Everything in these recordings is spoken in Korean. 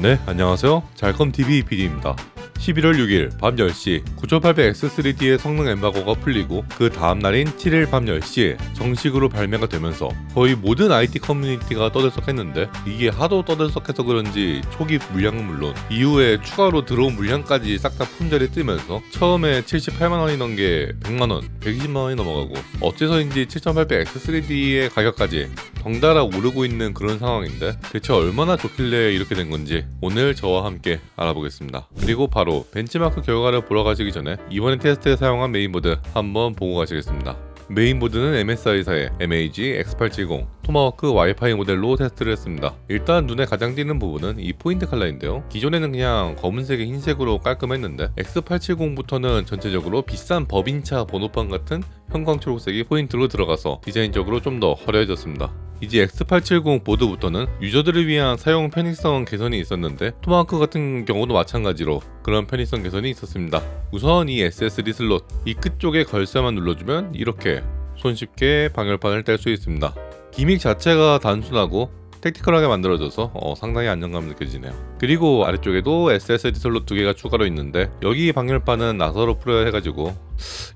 네, 안녕하세요. 잘컴TV PD입니다. 11월 6일 밤 10시 9800X3D의 성능 엠바고가 풀리고 그 다음날인 7일 밤 10시에 정식으로 발매가 되면서 거의 모든 IT 커뮤니티가 떠들썩했는데, 이게 하도 떠들썩해서 그런지 초기 물량은 물론 이후에 추가로 들어온 물량까지 싹 다 품절이 뜨면서 처음에 78만원이 넘은 게 100만원, 120만원이 넘어가고 어째서인지 7800X3D의 가격까지 덩달아 오르고 있는 그런 상황인데, 대체 얼마나 좋길래 이렇게 된 건지 오늘 저와 함께 알아보겠습니다. 그리고 바로 벤치마크 결과를 보러 가시기 전에 이번에 테스트에 사용한 메인보드 한번 보고 가시겠습니다. 메인보드는 MSI사의 MAG X870 토마호크 와이파이 모델로 테스트를 했습니다. 일단 눈에 가장 띄는 부분은 이 포인트 컬러인데요. 기존에는 그냥 검은색에 흰색으로 깔끔했는데 X870부터는 전체적으로 비싼 법인차 번호판 같은 형광 초록색이 포인트로 들어가서 디자인적으로 좀 더 화려해졌습니다. 이제 X870 보드부터는 유저들을 위한 사용 편의성 개선이 있었는데, 토마호크 같은 경우도 마찬가지로 그런 편의성 개선이 있었습니다. 우선 이 SSD 슬롯 이 끝쪽에 걸쇠만 눌러주면 이렇게 손쉽게 방열판을 뗄 수 있습니다. 기믹 자체가 단순하고 택티컬하게 만들어져서 상당히 안정감 느껴지네요. 그리고 아래쪽에도 SSD 슬롯 2개가 추가로 있는데, 여기 방열판은 나사로 풀어야 해가지고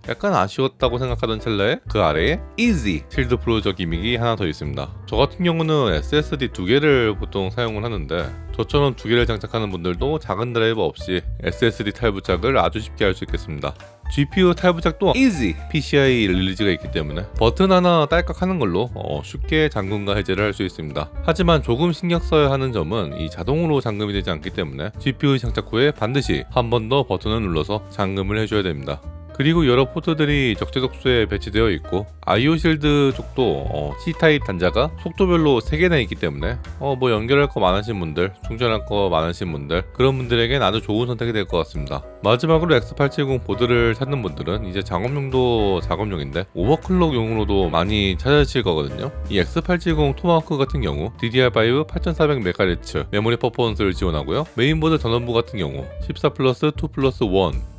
약간 아쉬웠다고 생각하던 찰나에 그 아래에 Easy 실드 프로저 기믹이 하나 더 있습니다. 저 같은 경우는 SSD 2개를 보통 사용을 하는데, 저처럼 2개를 장착하는 분들도 작은 드라이버 없이 SSD 탈부착을 아주 쉽게 할 수 있겠습니다. GPU 탈부착도 Easy PCI 릴리즈가 있기 때문에 버튼 하나 딸깍 하는 걸로 쉽게 잠금과 해제를 할 수 있습니다. 하지만 조금 신경 써야 하는 점은 이 자동으로 잠금이 되지 않기 때문에 GPU 장착 후에 반드시 한 번 더 버튼을 눌러서 잠금을 해줘야 됩니다. 그리고 여러 포트들이 적재적소에 배치되어 있고, IO 실드 쪽도 C타입 단자가 속도별로 3개나 있기 때문에 뭐 연결할 거 많으신 분들, 충전할 거 많으신 분들, 그런 분들에겐 아주 좋은 선택이 될 것 같습니다. 마지막으로 X870 보드를 찾는 분들은 이제 작업용도 작업용인데 오버클럭용으로도 많이 찾으실 거거든요. 이 X870 토마호크 같은 경우 DDR5 8400MHz 메모리 퍼포먼스를 지원하고요. 메인보드 전원부 같은 경우 14 플러스 2 플러스 1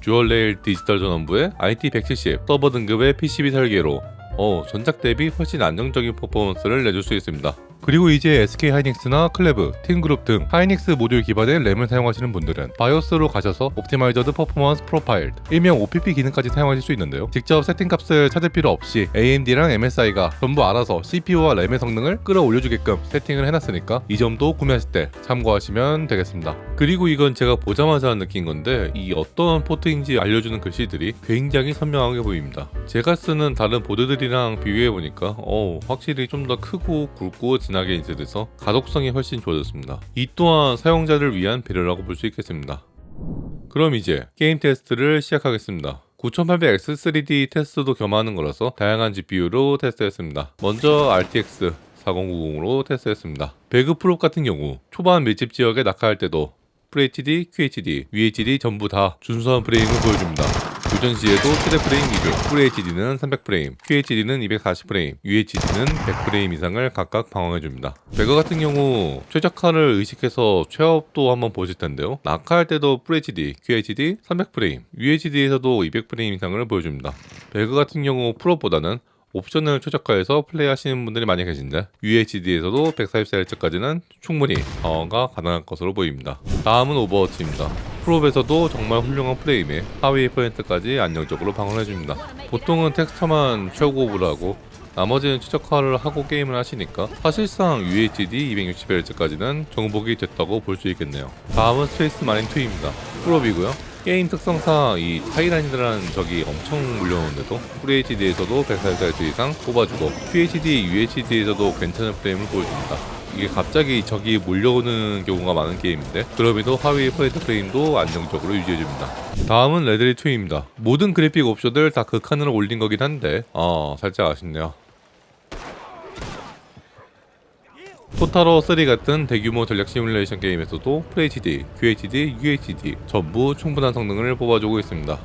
듀얼 레일 디지털 전원부에 IT170 서버 등급의 PCB 설계로 전작 대비 훨씬 안정적인 퍼포먼스를 내줄 수 있습니다. 그리고 이제 SK 하이닉스나 클레브, 팀그룹 등 하이닉스 모듈 기반의 램을 사용하시는 분들은 바이오스로 가셔서 옵티마이저드 퍼포먼스 프로파일드, 일명 OPP 기능까지 사용하실 수 있는데요. 직접 세팅값을 찾을 필요 없이 AMD랑 MSI가 전부 알아서 CPU와 램의 성능을 끌어올려주게끔 세팅을 해놨으니까 이 점도 구매하실 때 참고하시면 되겠습니다. 그리고 이건 제가 보자마자 느낀 건데, 이 어떤 포트인지 알려주는 글씨들이 굉장히 선명하게 보입니다. 제가 쓰는 다른 보드들이랑 비교해보니까 확실히 좀 더 크고 굵고 진하게 인쇄돼서 가독성이 훨씬 좋아졌습니다. 이 또한 사용자를 위한 배려라고 볼 수 있겠습니다. 그럼 이제 게임 테스트를 시작하겠습니다. 9800X3D 테스트도 겸하는 거라서 다양한 GPU로 테스트했습니다. 먼저 RTX 4090으로 테스트했습니다. 배그 프로 같은 경우 초반 밀집 지역에 낙하할 때도 FHD, QHD, UHD 전부 다 준수한 프레임을 보여줍니다. 교전 시에도 최대 프레임 200, FHD는 300프레임, QHD는 240프레임, UHD는 100프레임 이상을 각각 방어해줍니다. 배그 같은 경우 최적화를 의식해서 최업도 한번 보실 텐데요. 낙하할 때도 FHD, QHD 300프레임, UHD에서도 200프레임 이상을 보여줍니다. 배그 같은 경우 프로보다는 옵션을 최적화해서 플레이하시는 분들이 많이 계신데, UHD에서도 144Hz까지는 충분히 방어가 가능할 것으로 보입니다. 다음은 오버워치입니다. 프로에서도 정말 훌륭한 프레임에 하위 퍼센트까지 안정적으로 방어해줍니다. 보통은 텍스처만 최고급으로 하고 나머지는 최적화를 하고 게임을 하시니까 사실상 UHD 260Hz까지는 정복이 됐다고 볼 수 있겠네요. 다음은 스페이스 마린 2입니다. 프로비고요. 게임 특성상 이 타이란이라는 적이 엄청 물려오는데도 FHD에서도 140Hz 이상 뽑아주고 QHD, UHD에서도 괜찮은 프레임을 보여줍니다. 이게 갑자기 적이 몰려오는 경우가 많은 게임인데, 그럼에도 하위 퍼센트 프레임도 안정적으로 유지해줍니다. 다음은 레드리2입니다. 모든 그래픽 옵션을 다 극한으로 올린 거긴 한데 살짝 아쉽네요. 토타로 3 같은 대규모 전략 시뮬레이션 게임에서도 FHD, QHD, UHD 전부 충분한 성능을 뽑아주고 있습니다.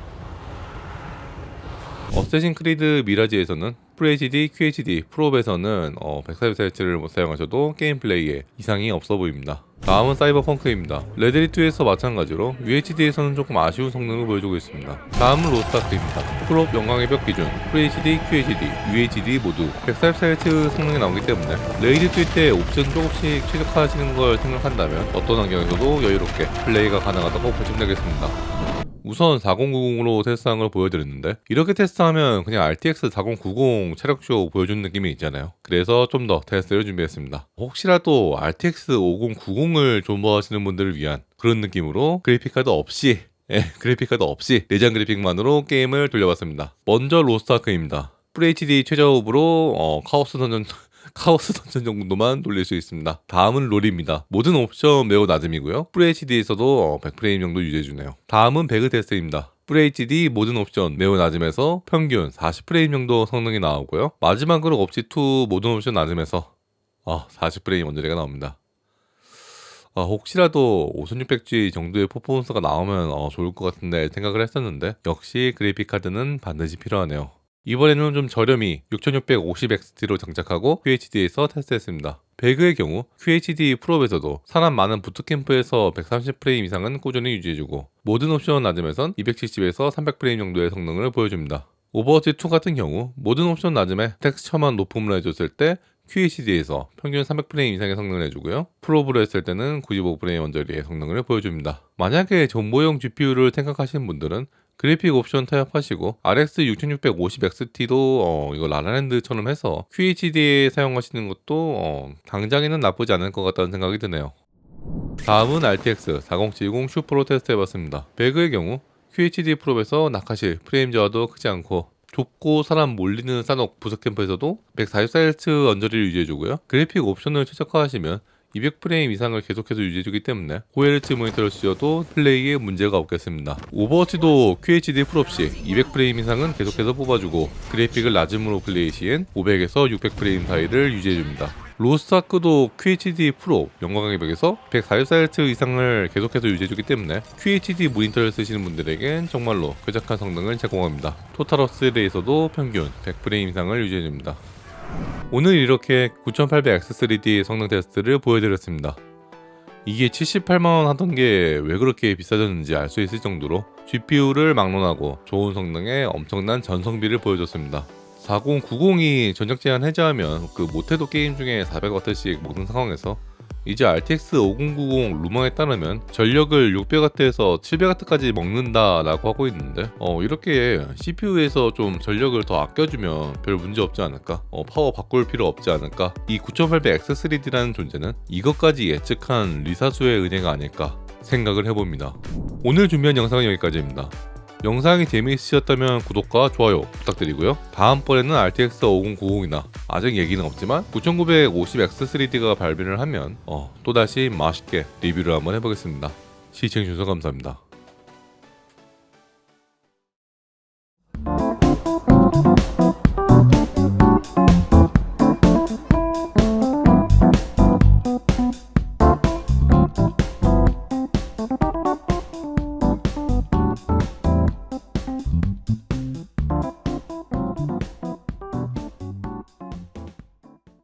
어쌔신 크리드 미라지에서는 FHD, QHD, 프로에서는 144Hz를 못 사용하셔도 게임 플레이에 이상이 없어 보입니다. 다음은 사이버펑크입니다. 레데리2에서 마찬가지로 UHD에서는 조금 아쉬운 성능을 보여주고 있습니다. 다음은 로스트아크입니다. 풀업 영광의 벽 기준 FHD, QHD, UHD 모두 144Hz 성능이 나오기 때문에 레이드 뛸 때 옵션 조금씩 최적화하시는 걸 생각한다면 어떤 환경에서도 여유롭게 플레이가 가능하다고 보시면 되겠습니다. 우선 4090으로 테스트한 걸 보여드렸는데 이렇게 테스트하면 그냥 RTX 4090 체력쇼 보여주는 느낌이 있잖아요. 그래서 좀 더 테스트를 준비했습니다. 혹시라도 RTX 5090을 존버하시는 분들을 위한 그런 느낌으로 그래픽카드 없이 내장 그래픽만으로 게임을 돌려봤습니다. 먼저 로스트아크입니다. FHD 최저업으로 카오스 던전 정도만 돌릴 수 있습니다. 다음은 롤입니다. 모든 옵션 매우 낮음이고요. FHD에서도 100프레임 정도 유지해주네요. 다음은 배그 테스트입니다. FHD 모든 옵션 매우 낮음에서 평균 40프레임 정도 성능이 나오고요. 마지막으로 업지2 모든 옵션 낮음에서 40프레임 언저리가 나옵니다. 혹시라도 5600G 정도의 퍼포먼스가 나오면 좋을 것 같은데 생각을 했었는데 역시 그래픽카드는 반드시 필요하네요. 이번에는 좀 저렴이 6650XT로 장착하고 QHD에서 테스트했습니다. 배그의 경우 QHD 프로에서도 사람 많은 부트캠프에서 130프레임 이상은 꾸준히 유지해주고 모든 옵션 낮음에선 270에서 300프레임 정도의 성능을 보여줍니다. 오버워치2 같은 경우 모든 옵션 낮음에 텍스처만 높음으로 해줬을 때 QHD에서 평균 300프레임 이상의 성능을 해주고요. 프로브로 했을 때는 95프레임 언저리의 성능을 보여줍니다. 만약에 존버용 GPU를 생각하시는 분들은 그래픽 옵션 타협하시고 RX 6650XT도 이거 라라랜드처럼 해서 QHD에 사용하시는 것도 당장에는 나쁘지 않을 것 같다는 생각이 드네요. 다음은 RTX 4070 슈퍼로 테스트해봤습니다. 배그의 경우 QHD 프로에서 낙하실 프레임 저하도 크지 않고 좁고 사람 몰리는 산옥 부스캠프에서도 144Hz 언저리를 유지해주고요. 그래픽 옵션을 최적화하시면 200프레임 이상을 계속해서 유지해주기 때문에 고Hz 모니터를 쓰셔도 플레이에 문제가 없겠습니다. 오버워치도 QHD 풀 없이 200프레임 이상은 계속해서 뽑아주고 그래픽을 낮음으로 플레이 시엔 500에서 600프레임 사이를 유지해줍니다. 로스트아크도 QHD 프로 영광의 벽에서 144Hz 이상을 계속해서 유지해주기 때문에 QHD 모니터를 쓰시는 분들에겐 정말로 쾌적한 성능을 제공합니다. 토탈어스 레이서도 평균 100프레임 이상을 유지해줍니다. 오늘 이렇게 9800X3D 성능 테스트를 보여드렸습니다. 이게 78만원 하던 게 왜 그렇게 비싸졌는지 알 수 있을 정도로 GPU를 막론하고 좋은 성능에 엄청난 전성비를 보여줬습니다. 4090이 전력 제한 해제하면 못해도 게임 중에 400W씩 먹는 상황에서 이제 RTX 5090 루머에 따르면 전력을 600W에서 700W까지 먹는다 라고 하고 있는데 이렇게 CPU에서 좀 전력을 더 아껴주면 별 문제 없지 않을까, 파워 바꿀 필요 없지 않을까. 이 9800X3D라는 존재는 이것까지 예측한 리사수의 은혜가 아닐까 생각을 해봅니다. 오늘 준비한 영상은 여기까지입니다. 영상이 재미있으셨다면 구독과 좋아요 부탁드리고요. 다음번에는 RTX 5090이나 아직 얘기는 없지만 9950X3D가 발매를 하면 또다시 맛있게 리뷰를 한번 해보겠습니다. 시청해주셔서 감사합니다.